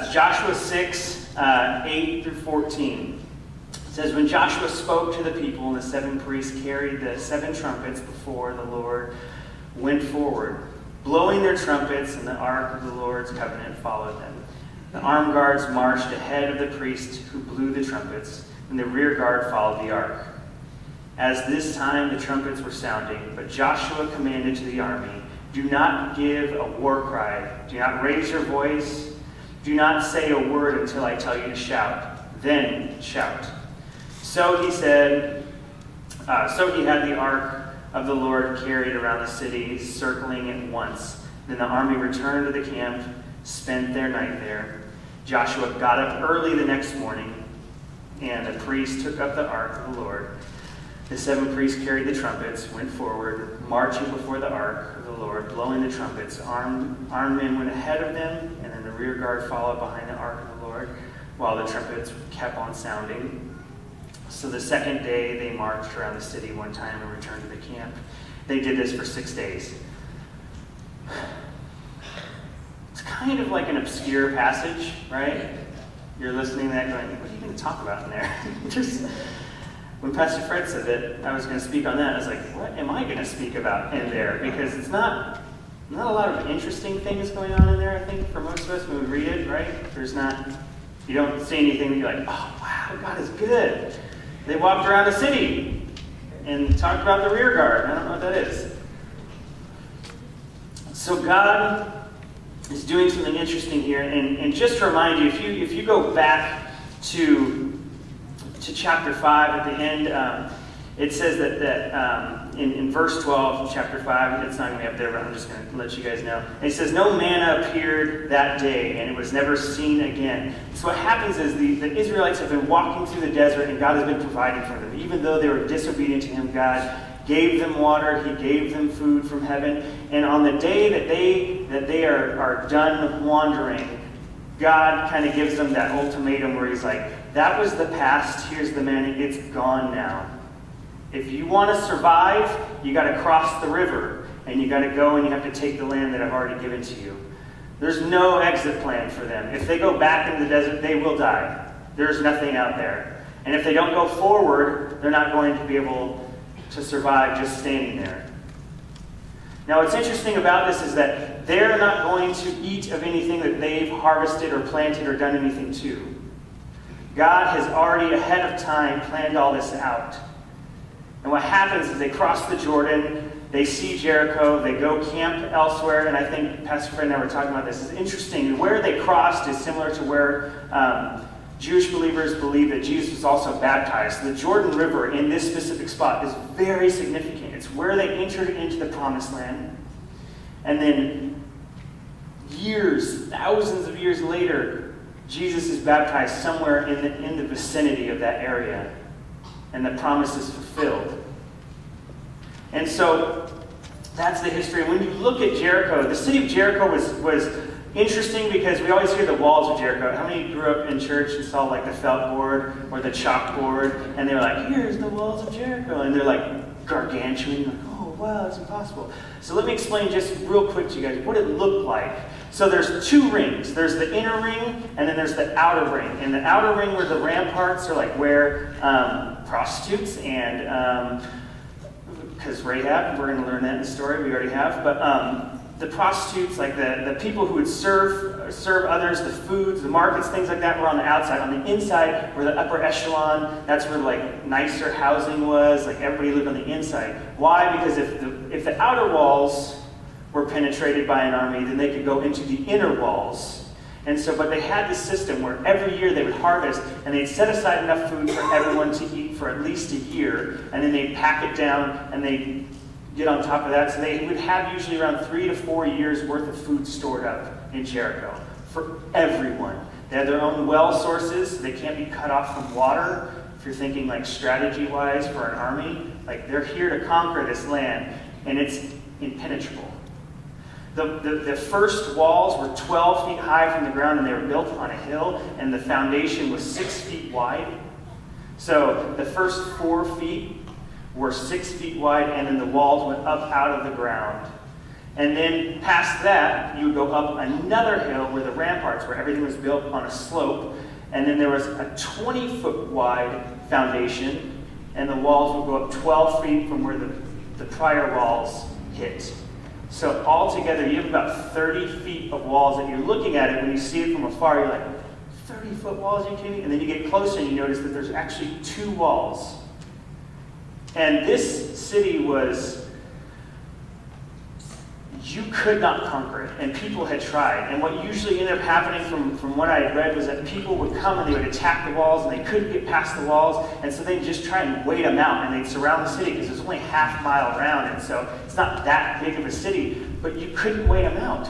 passage, Joshua 6, 8 through 14. It says, when Joshua spoke to the people and the 7 priests carried the 7 trumpets before the Lord went forward, blowing their trumpets, and the ark of the Lord's covenant followed them. The armed guards marched ahead of the priests who blew the trumpets, and the rear guard followed the ark. As this time the trumpets were sounding, but Joshua commanded to the army, do not give a war cry, do not raise your voice, do not say a word until I tell you to shout, then shout. So he had the ark of the Lord carried around the city, circling it once. Then the army returned to the camp, spent their night there. Joshua got up early the next morning, and the priests took up the ark of the Lord. The 7 priests carried the trumpets, went forward, marching before the ark of the Lord, blowing the trumpets. Armed men went ahead of them, and then the rear guard followed behind the ark of the Lord, while the trumpets kept on sounding. So the second day they marched around the city one time and returned to the camp. They did this for 6 days. It's kind of like an obscure passage, right? You're listening to that going, what are you going to talk about in there? When Pastor Fred said that I was going to speak on that, I was like, what am I going to speak about in there? Because it's not a lot of interesting things going on in there, I think, for most of us when we read it, right? You don't see anything that you're like, oh, wow, God is good. They walked around the city and talked about the rear guard. I don't know what that is. So God is doing something interesting here. And just to remind you, if you go back to chapter 5 at the end, it says that in verse 12 of chapter 5, it's not going to be up there, but I'm just going to let you guys know. It says, no manna appeared that day, and it was never seen again. So what happens is the Israelites have been walking through the desert, and God has been providing for them. Even though they were disobedient to him, God gave them water, he gave them food from heaven. And on the day that they are done wandering, God kind of gives them that ultimatum where he's like, that was the past, here's the manna, it's gone now. If you want to survive, you got to cross the river, and you got to go and you have to take the land that I've already given to you. There's no exit plan for them. If they go back into the desert, they will die. There's nothing out there. And if they don't go forward, they're not going to be able to survive just standing there. Now, what's interesting about this is that they're not going to eat of anything that they've harvested or planted or done anything to. God has already ahead of time planned all this out. And what happens is they cross the Jordan, they see Jericho, they go camp elsewhere, and I think Pastor Fred and I were talking about this. It's interesting. Where they crossed is similar to where Jewish believers believe that Jesus was also baptized. The Jordan River in this specific spot is very significant. It's where they entered into the Promised Land. And then thousands of years later, Jesus is baptized somewhere in the vicinity of that area. And the promise is fulfilled. And so that's the history. When you look at Jericho, the city of Jericho was interesting because we always hear the walls of Jericho. How many grew up in church and saw like the felt board or the chalkboard, and they were like, here's the walls of Jericho, and they're like gargantuan, like, oh wow, it's impossible. So let me explain just real quick to you guys what it looked like. So there's 2 rings. There's the inner ring, and then there's the outer ring. And the outer ring where the ramparts are like where prostitutes and because Rahab, we're going to learn that in the story, we already have, but the prostitutes, like the people who would serve others, the foods, the markets, things like that were on the outside. On the inside were the upper echelon. That's where like nicer housing was. Like everybody lived on the inside. Why? Because if the outer walls were penetrated by an army, then they could go into the inner walls. And so, but they had this system where every year they would harvest, and they'd set aside enough food for everyone to eat for at least a year, and then they'd pack it down, and they'd get on top of that. So they would have usually around 3 to 4 years worth of food stored up in Jericho for everyone. They had their own well sources, so they can't be cut off from water. If you're thinking like strategy-wise for an army, like they're here to conquer this land, and it's impenetrable. The first walls were 12 feet high from the ground, and they were built on a hill, and the foundation was 6 feet wide. So the first 4 feet were 6 feet wide, and then the walls went up out of the ground. And then past that, you would go up another hill where the ramparts, where everything was built on a slope. And then there was a 20-foot wide foundation, and the walls would go up 12 feet from where the prior walls hit. So altogether, you have about 30 feet of walls, and you're looking at it, when you see it from afar, you're like, 30-foot walls, are you kidding me? And then you get closer and you notice that there's actually 2 walls. And this city was, you could not conquer it, and people had tried. And what usually ended up happening from what I had read was that people would come and they would attack the walls, and they couldn't get past the walls, and so they'd just try and wait them out, and they'd surround the city, because there's only half mile around, and so it's not that big of a city, but you couldn't wait them out.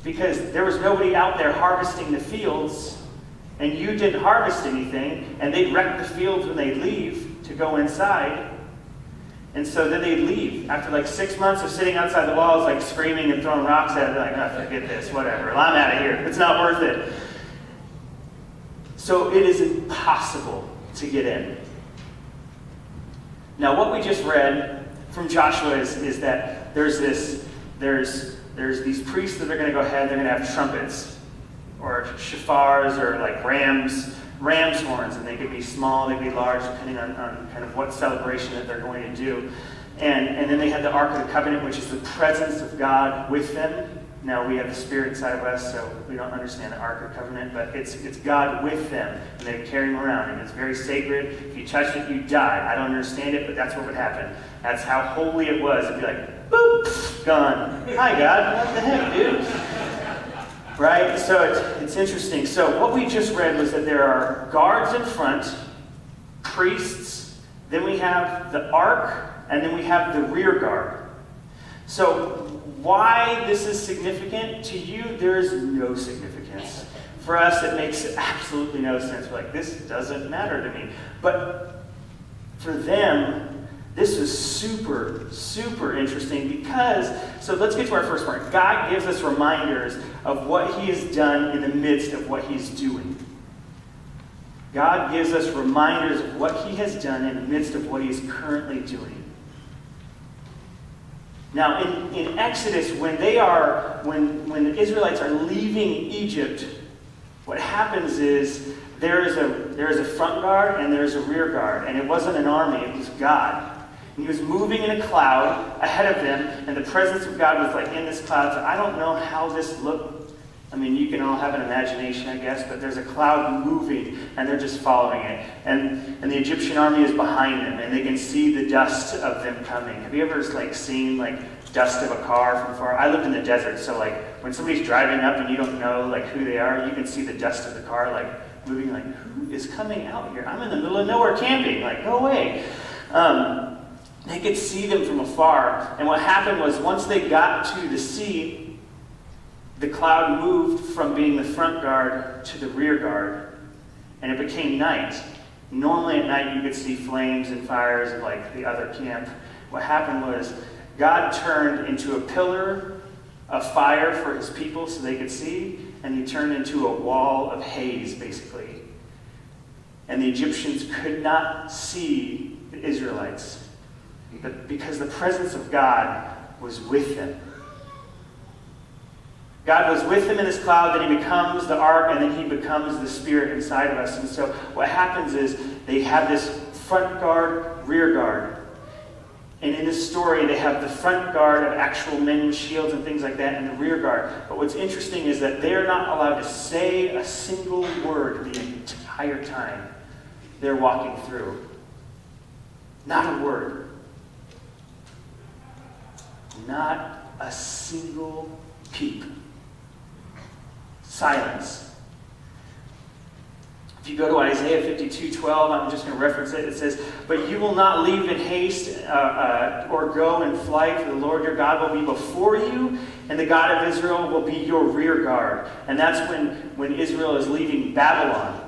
Because there was nobody out there harvesting the fields, and you didn't harvest anything, and they'd wreck the fields when they'd leave to go inside. And so then they'd leave. After like 6 months of sitting outside the walls, like screaming and throwing rocks at it, they're like, oh, forget this, whatever. Well, I'm out of here. It's not worth it. So it is impossible to get in. Now, what we just read from Joshua is that there's these priests that are going to go ahead, they're going to have trumpets, or shofars, or like ram's horns, and they could be small, they could be large, depending on kind of what celebration that they're going to do. And then they had the Ark of the Covenant, which is the presence of God with them. Now, we have the Spirit inside of us, so we don't understand the Ark of the Covenant, but it's God with them, and they carry him around, and it's very sacred. If you touched it, you die. I don't understand it, but that's what would happen. That's how holy it was. It'd be like, boop, gone. Hi, God. What the heck, dude? Right? So it's interesting. So what we just read was that there are guards in front, priests, then we have the ark, and then we have the rear guard. So why this is significant to you, there is no significance. For us, it makes absolutely no sense. We're like, this doesn't matter to me. But for them, this is super, super interesting because, so let's get to our first part. God gives us reminders of what he has done in the midst of what he's doing. God gives us reminders of what he has done in the midst of what he's currently doing. Now, in Exodus, when the Israelites are leaving Egypt, what happens is there is a front guard and there is a rear guard, and it wasn't an army; it was God. And he was moving in a cloud ahead of them, and the presence of God was like in this cloud. So I don't know how this looked. I mean, you can all have an imagination, I guess, but there's a cloud moving, and they're just following it. And the Egyptian army is behind them, and they can see the dust of them coming. Have you ever seen dust of a car from far? I lived in the desert, so when somebody's driving up and you don't know who they are, you can see the dust of the car moving. Who is coming out here? I'm in the middle of nowhere camping. Go away. They could see them from afar, and what happened was once they got to the sea, the cloud moved from being the front guard to the rear guard, and it became night. Normally at night you could see flames and fires of the other camp. What happened was God turned into a pillar of fire for his people so they could see, and he turned into a wall of haze, basically. And the Egyptians could not see the Israelites because the presence of God was with them. God was with them in this cloud, then he becomes the ark, and then he becomes the Spirit inside of us. And so what happens is they have this front guard, rear guard. And in this story, they have the front guard of actual men with shields and things like that, and the rear guard. But what's interesting is that they're not allowed to say a single word the entire time they're walking through. Not a word. Not a single peep. Silence. If you go to Isaiah 52:12, I'm just going to reference it. It says, "But you will not leave in haste or go in flight, for the Lord your God will be before you, and the God of Israel will be your rear guard." And that's when Israel is leaving Babylon.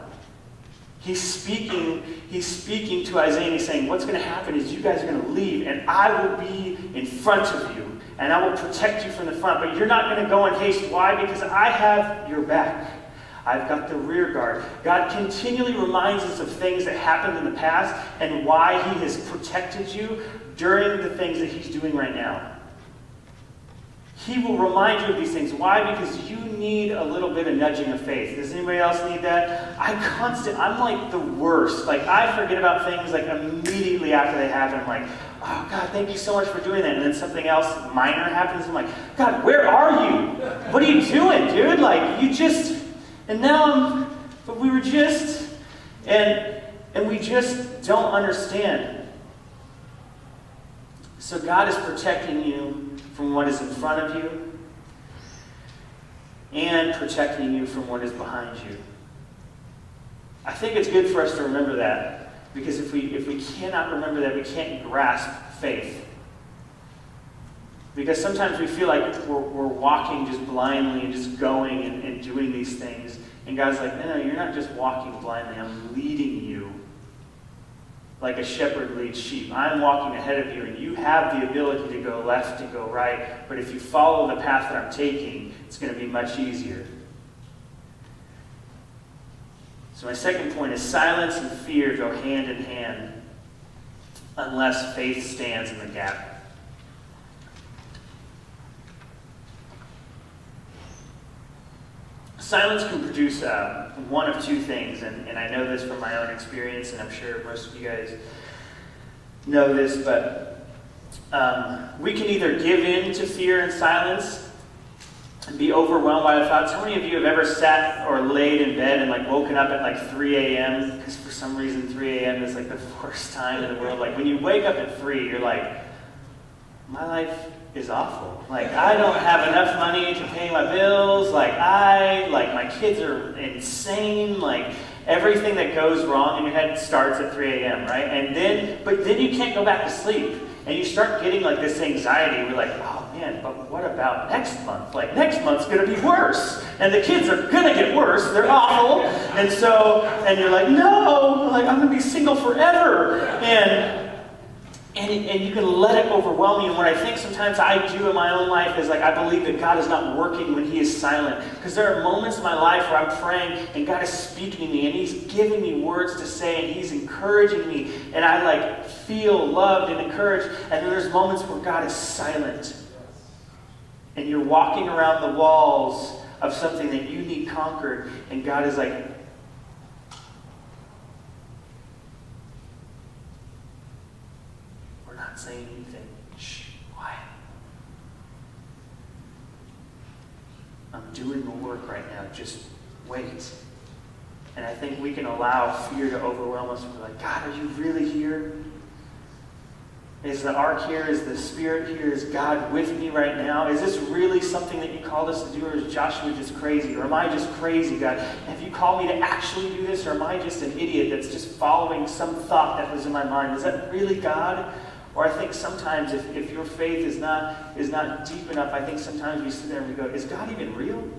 He's speaking to Isaiah, and he's saying, what's going to happen is you guys are going to leave, and I will be in front of you, and I will protect you from the front. But you're not going to go in haste. Why? Because I have your back. I've got the rear guard. God continually reminds us of things that happened in the past and why he has protected you during the things that he's doing right now. He will remind you of these things. Why? Because you need a little bit of nudging of faith. Does anybody else need that? I'm like the worst. Like, I forget about things like immediately after they happen. I'm like, oh God, thank you so much for doing that. And then something else minor happens. I'm like, God, where are you? What are you doing, dude? Like, you just, and now but we were just, and we just don't understand. So God is protecting you from what is in front of you and protecting you from what is behind you. I think it's good for us to remember that, because if we cannot remember that, we can't grasp faith. Because sometimes we feel like we're walking just blindly and just going and doing these things. And God's like, no, you're not just walking blindly. I'm leading you like a shepherd leads sheep. I'm walking ahead of you, and you have the ability to go left, to go right. But if you follow the path that I'm taking, it's going to be much easier. So my second point is silence and fear go hand in hand unless faith stands in the gap. Silence can produce one of two things, and I know this from my own experience, and I'm sure most of you guys know this, but we can either give in to fear and silence and be overwhelmed by the thoughts. How many of you have ever sat or laid in bed and like woken up at like 3 a.m.? Because for some reason 3 a.m. is like the worst time in the world. Like when you wake up at 3, you're like, my life is awful. Like, I don't have enough money to pay my bills. Like, my kids are insane. Like, everything that goes wrong in your head starts at 3 a.m., right? But then you can't go back to sleep. And you start getting like this anxiety. We're like, oh man, but what about next month? Like, next month's going to be worse. And the kids are going to get worse. They're awful. And you're like, no, like, I'm going to be single forever. And you can let it overwhelm you. And what I think sometimes I do in my own life is like, I believe that God is not working when He is silent. Because there are moments in my life where I'm praying and God is speaking to me and He's giving me words to say and He's encouraging me. And I like feel loved and encouraged. And then there's moments where God is silent. And you're walking around the walls of something that you need conquered. And God is like, not saying anything. Shh, quiet. I'm doing the work right now. Just wait. And I think we can allow fear to overwhelm us. We're like, God, are you really here? Is the ark here? Is the Spirit here? Is God with me right now? Is this really something that you called us to do, or is Joshua just crazy? Or am I just crazy, God? Have you called me to actually do this, or am I just an idiot that's just following some thought that was in my mind? Is that really God? Or I think sometimes if your faith is not deep enough, I think sometimes we sit there and we go, is God even real? And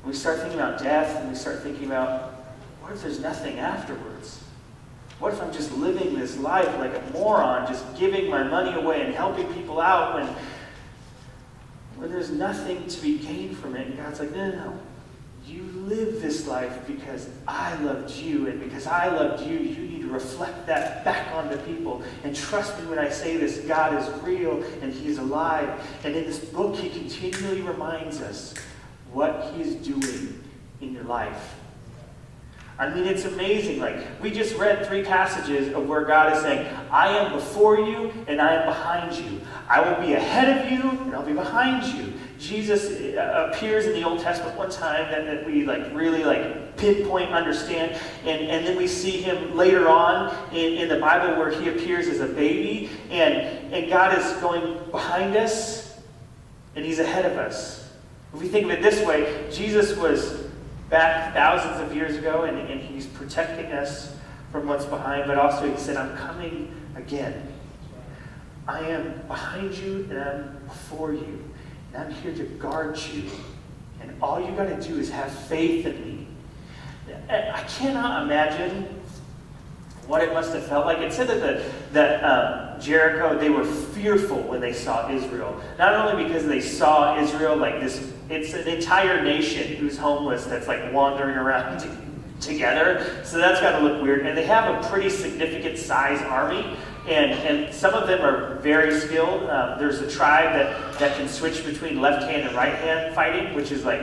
we start thinking about death, and we start thinking about, what if there's nothing afterwards? What if I'm just living this life like a moron, just giving my money away and helping people out when there's nothing to be gained from it? And God's like, no. You live this life because I loved you, and because I loved you, you need to reflect that back onto people. And trust me when I say this, God is real and He's alive. And in this book, He continually reminds us what He's doing in your life. I mean, it's amazing. Like, we just read 3 passages of where God is saying, I am before you and I am behind you. I will be ahead of you and I'll be behind you. Jesus appears in the Old Testament one time that we really pinpoint, understand, and then we see Him later on in the Bible where He appears as a baby, and God is going behind us and He's ahead of us. If we think of it this way, Jesus was back thousands of years ago, and He's protecting us from what's behind, but also He said, I'm coming again. I am behind you and I'm before you. And I'm here to guard you. And all you got to do is have faith in me. I cannot imagine what it must have felt like. It said that Jericho, they were fearful when they saw Israel. Not only because they saw Israel like this, it's an entire nation who's homeless that's like wandering around. together. So that's got to look weird. And they have a pretty significant size army. And some of them are very skilled. There's a tribe that can switch between left hand and right hand fighting, which is like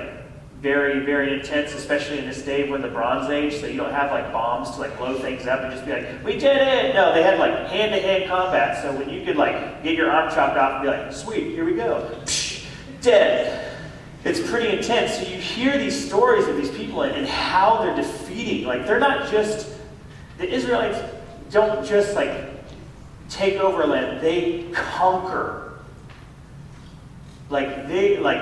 very, very intense, especially in this day when the Bronze Age. So you don't have like bombs to like blow things up and just be like, we did it. No, they had like hand-to-hand combat. So when you could like get your arm chopped off and be like, sweet, here we go. Psh, dead. It's pretty intense. So you hear these stories of these people and how they're defeating. Like they're not just, the Israelites don't just like take over a land, they conquer. Like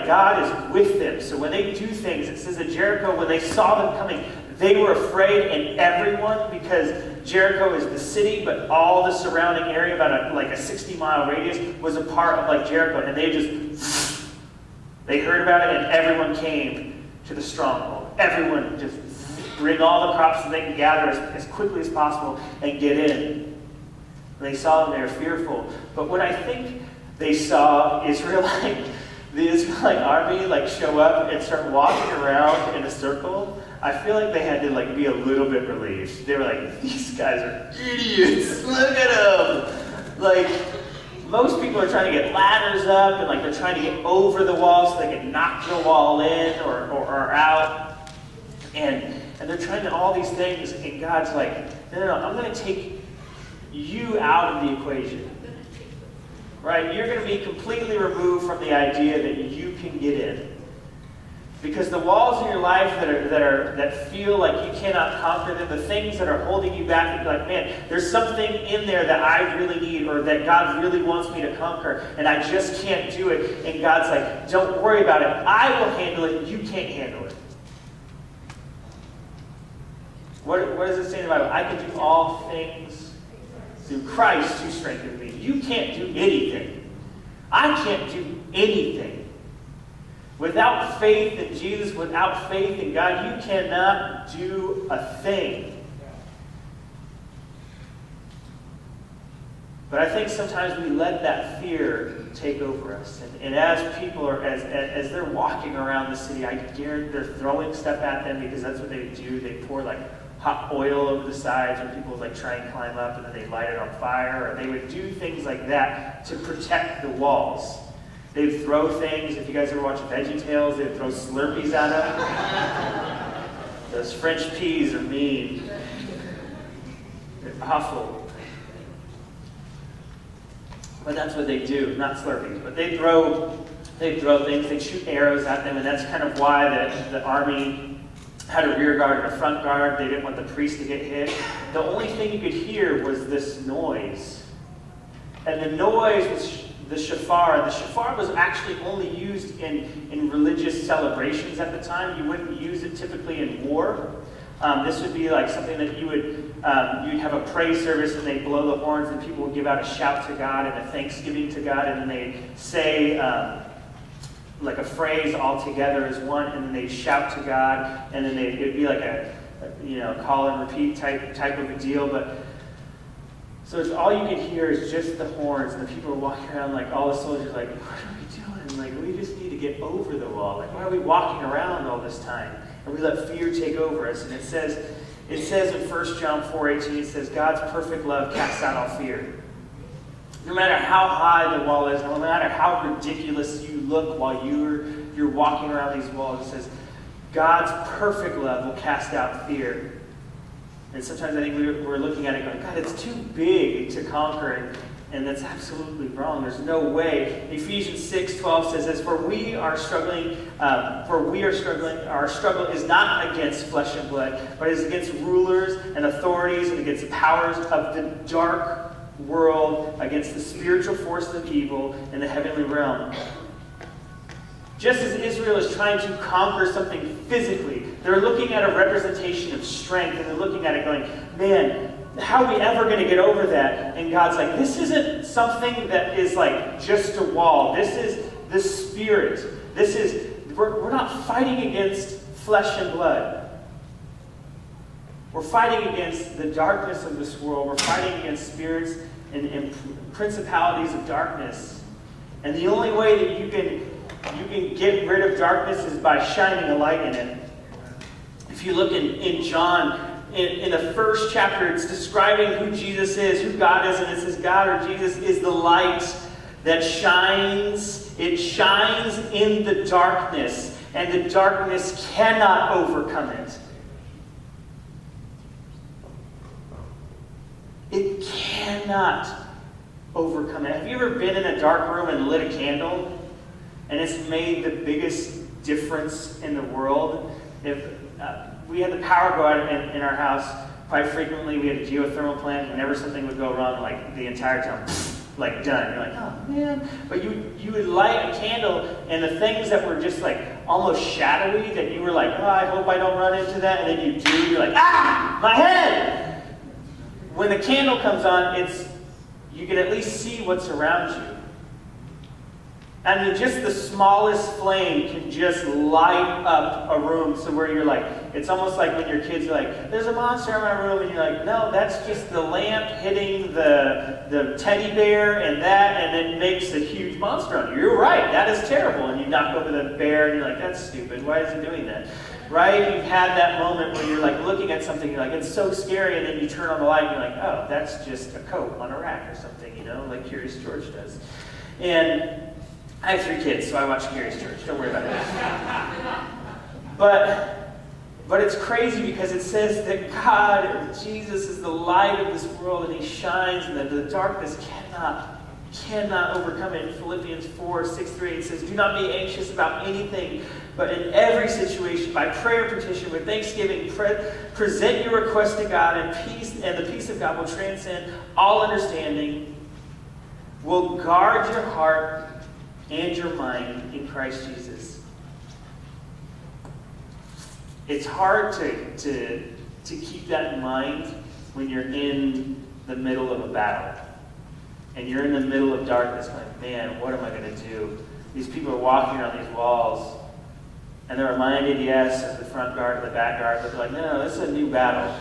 God is with them. So when they do things, it says that Jericho, when they saw them coming, they were afraid, and everyone, because Jericho is the city, but all the surrounding area, about a 60-mile radius, was a part of like Jericho, and they heard about it, and everyone came to the stronghold. Everyone just bring all the crops that they can gather as quickly as possible and get in. And they saw them, they were fearful. But when I think they saw the Israelite army like show up and start walking around in a circle, I feel like they had to like be a little bit relieved. They were like, these guys are idiots. Look at them. Like, most people are trying to get ladders up and like they're trying to get over the wall so they can knock the wall in or out. And they're trying to all these things, and God's like, no, I'm going to take you out of the equation. Right? You're going to be completely removed from the idea that you can get in. Because the walls in your life that feel like you cannot conquer them, the things that are holding you back, you're like, man, there's something in there that I really need, or that God really wants me to conquer, and I just can't do it. And God's like, don't worry about it. I will handle it. You can't handle it. What does it say in the Bible? I can do all things through Christ who strengthens me. You can't do anything. I can't do anything. Without faith in Jesus, without faith in God, you cannot do a thing. But I think sometimes we let that fear take over us. And as people are, as they're walking around the city, I guarantee they're throwing stuff at them, because that's what they do. They pour like hot oil over the sides, or people would like try and climb up and then they light it on fire, or they would do things like that to protect the walls. They'd throw things. If you guys ever watch VeggieTales, they'd throw Slurpees at them. Those French peas are mean. They're awful. But that's what they do. Not Slurpees, but they throw things. They shoot arrows at them, and that's kind of why the army had a rear guard and a front guard. They didn't want the priest to get hit. The only thing you could hear was this noise. And the noise was the shofar. The shofar was actually only used in religious celebrations at the time. You wouldn't use it typically in war. This would be like something that you'd have a praise service, and they'd blow the horns, and people would give out a shout to God and a thanksgiving to God, and then they'd say like a phrase all together as one, and then they'd shout to God, and then it'd be like a call and repeat type of a deal. But so it's all you could hear is just the horns, and the people are walking around like all the soldiers like, what are we doing? Like, we just need to get over the wall. Like, why are we walking around all this time? And we let fear take over us. And it says in 1 John 4:18, it says, God's perfect love casts out all fear. No matter how high the wall is, no matter how ridiculous you look while you're walking around these walls, it says, God's perfect love will cast out fear. And sometimes I think we're looking at it going, God, it's too big to conquer, and that's absolutely wrong. There's no way. Ephesians 6:12 says this, our struggle is not against flesh and blood, but is against rulers and authorities and against the powers of the dark world, against the spiritual forces of evil in the heavenly realm. Just as Israel is trying to conquer something physically, they're looking at a representation of strength, and they're looking at it going, man, how are we ever going to get over that? And God's like, this isn't something that is like just a wall. This is the Spirit. We're not fighting against flesh and blood. We're fighting against the darkness of this world. We're fighting against spirits and principalities of darkness. And the only way that you can get rid of darkness is by shining a light in it. If If you look in John, in the first chapter, it's describing who Jesus is, who God is, and it says God or Jesus is the light that shines. It shines in the darkness, and the darkness cannot overcome it. It cannot overcome it. Have you ever been in a dark room and lit a candle, and it's made the biggest difference in the world? If we had the power go out in our house quite frequently, we had a geothermal plant. Whenever something would go wrong, like the entire town, like done. You're like, oh man. But you would light a candle, and the things that were just like almost shadowy, that you were like, oh, I hope I don't run into that, and then you do, you're like, ah, my head. When the candle comes on, you can at least see what's around you. I mean, just the smallest flame can just light up a room, so where you're like, it's almost like when your kids are like, there's a monster in my room, and you're like, no, that's just the lamp hitting the teddy bear and it makes a huge monster on you. You're right, that is terrible. And you knock over the bear, and you're like, that's stupid. Why is it doing that? Right? You've had that moment where you're like looking at something, you're like, it's so scary, and then you turn on the light, and you're like, oh, that's just a coat on a rack or something, like Curious George does. And I have 3 kids, so I watch Curious George. Don't worry about it. But it's crazy because it says that God, or Jesus, is the light of this world, and He shines, and that the darkness cannot overcome it. In Philippians 4:6-8, it says, do not be anxious about anything, but in every situation, by prayer, petition, with thanksgiving, present your request to God, and the peace of God will transcend all understanding, will guard your heart and your mind in Christ Jesus. It's hard to keep that in mind when you're in the middle of a battle. And you're in the middle of darkness going, man, what am I going to do? These people are walking around these walls, and they're reminded, yes, of the front guard or the back guard, but they're like, no, this is a new battle.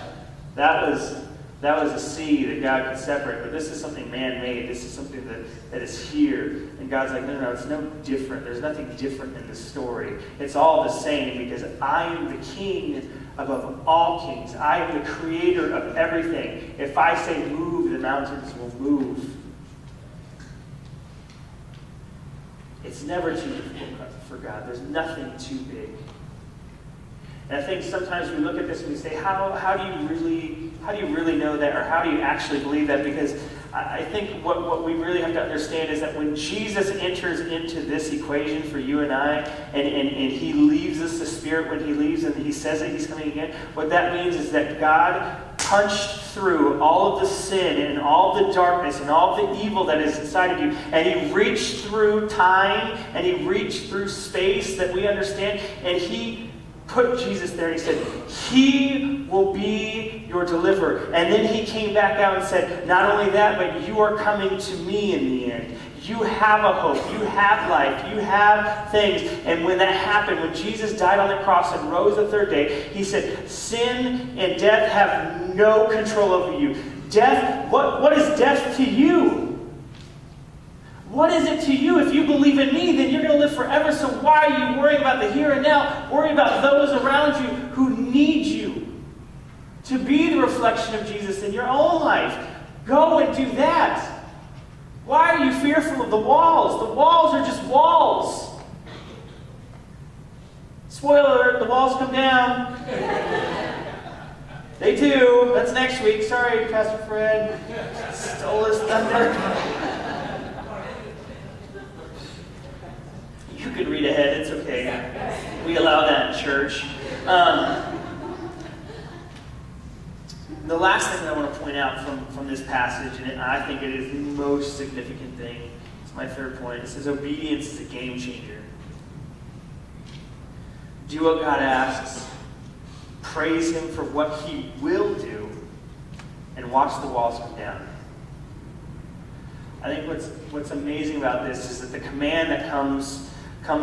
That was a sea that God could separate, but this is something man-made. This is something that is here. And God's like, no, it's no different. There's nothing different in the story. It's all the same because I am the King above all kings. I am the creator of everything. If I say move, the mountains will move. It's never too difficult for God. There's nothing too big. And I think sometimes we look at this and we say, how do you really know that, or how do you actually believe that? Because I think what we really have to understand is that when Jesus enters into this equation for you and I, and He leaves us the Spirit when He leaves, and He says that He's coming again, what that means is that God punched through all of the sin and all the darkness and all the evil that is inside of you, and He reached through time, and He reached through space that we understand, and He put Jesus there, and He said, He will be your deliverer. And then He came back out and said, not only that, but you are coming to me in the end. You have a hope. You have life. You have things. And when that happened, when Jesus died on the cross and rose the 3rd day, He said, sin and death have no control over you. Death, what is death to you? What is it to you? If you believe in me, then you're going to live forever. So why are you worrying about the here and now? Worry about those around you who need you to be the reflection of Jesus in your own life. Go and do that. Why are you fearful of the walls? The walls are just walls. Spoiler alert, the walls come down. They do. That's next week. Sorry, Pastor Fred. Stole his thunder. You could read ahead, it's okay. We allow that in church. The last thing that I want to point out from this passage, and I think it is the most significant thing, it's my 3rd point. It says obedience is a game changer. Do what God asks. Praise Him for what He will do, and watch the walls come down. I think what's amazing about this is that the command that comes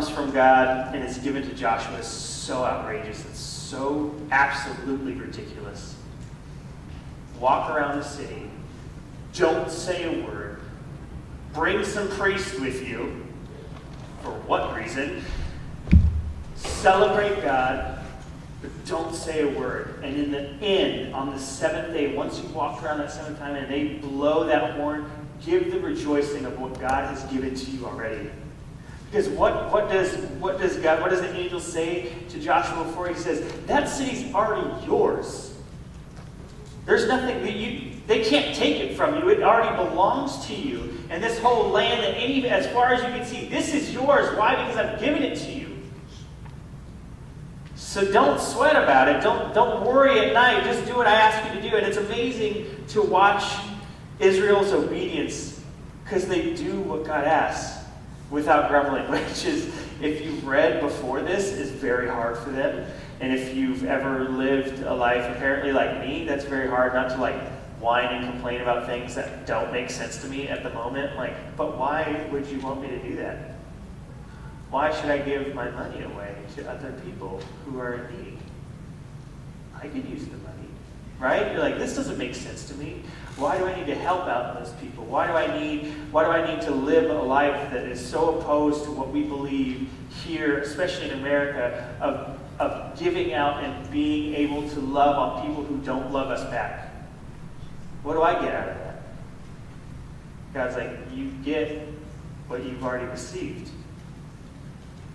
from God and is given to Joshua is so outrageous. It's so absolutely ridiculous. Walk around the city. Don't say a word. Bring some priests with you. For what reason? Celebrate God. but don't say a word. And in the end, on the seventh day, once you walk around that seventh time and they blow that horn, give the rejoicing of what God has given to you already. Because what does the angel say to Joshua before he says, that city's already yours. There's nothing they can't take it from you. It already belongs to you. And this whole land, and as far as you can see, this is yours. Why? Because I've given it to you. So don't sweat about it. Don't worry at night. Just do what I ask you to do. And it's amazing to watch Israel's obedience because they do what God asks without grumbling, which is, if you've read before this, is very hard for them. And if you've ever lived a life apparently like me, that's very hard not to whine and complain about things that don't make sense to me at the moment. But why would you want me to do that? Why should I give my money away to other people who are in need? I could use the money, right? You're like, this doesn't make sense to me. Why do I need to help out those people? Why do I need to live a life that is so opposed to what we believe here, especially in America, of giving out and being able to love on people who don't love us back? What do I get out of that? God's like, you get what you've already received.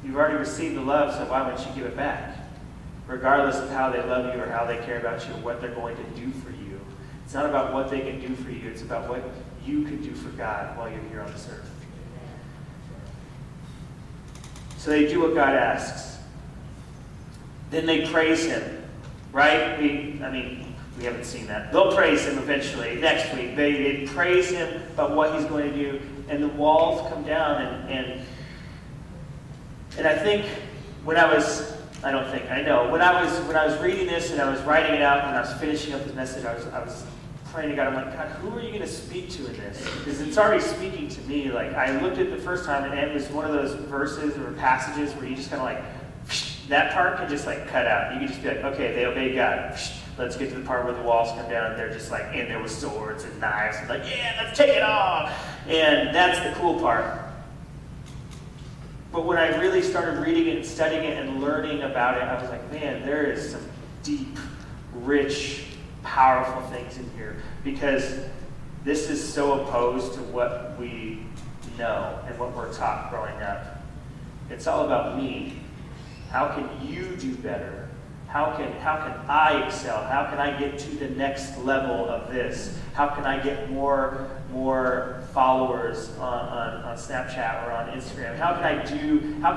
You've already received the love, so why wouldn't you give it back? Regardless of how they love you or how they care about you or what they're going to do for you. It's not about what they can do for you. It's about what you can do for God while you're here on this earth. So they do what God asks. Then they praise Him, right? We haven't seen that. They'll praise Him eventually. Next week, they praise Him about what He's going to do. And the walls come down. And I think when I was reading this and I was writing it out and I was finishing up this message, I was praying to God. I'm like, God, who are you going to speak to in this? Because it's already speaking to me. I looked at it the first time and it was one of those verses or passages where you just kind of that part can just cut out. You can just be like, okay, they obeyed God. Let's get to the part where the walls come down and they're just in there with swords and knives and yeah, let's take it off. And that's the cool part. But when I really started reading it and studying it and learning about it, I was like, man, there is some deep, rich, powerful things in here. Because this is so opposed to what we know and what we're taught growing up. It's all about me. How can you do better? How can I excel? How can I get to the next level of this? How can I get more followers on Snapchat or on Instagram? How can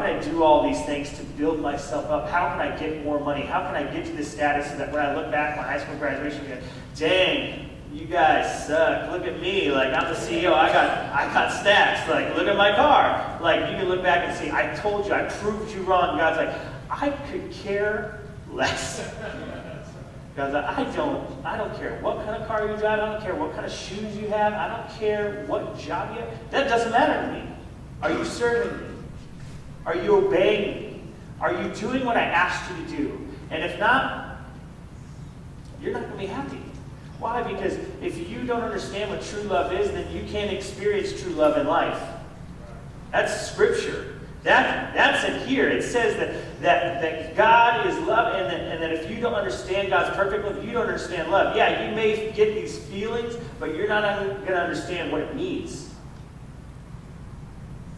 I do all these things to build myself up? How can I get more money? How can I get to this status so that when I look back at my high school graduation, I go, dang, you guys suck. Look at me. I'm the CEO. I got stacks. Look at my car. You can look back and see, I told you, I proved you wrong. God's like, I could care less. God's like, I don't care what kind of car you drive. I don't care what kind of shoes you have. I don't care what job you have. That doesn't matter to me. Are you serving me? Are you obeying me? Are you doing what I asked you to do? And if not, you're not going to be happy. Why? Because if you don't understand what true love is, then you can't experience true love in life. That's Scripture. That's in here. It says that God is love, and that if you don't understand God's perfect love, you don't understand love. Yeah, you may get these feelings, but you're not going to understand what it means.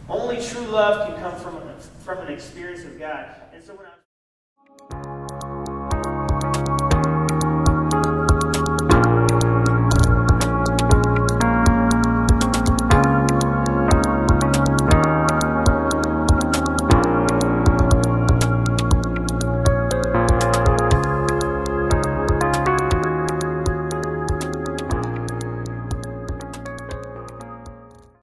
Only true love can come from an experience of God. And so when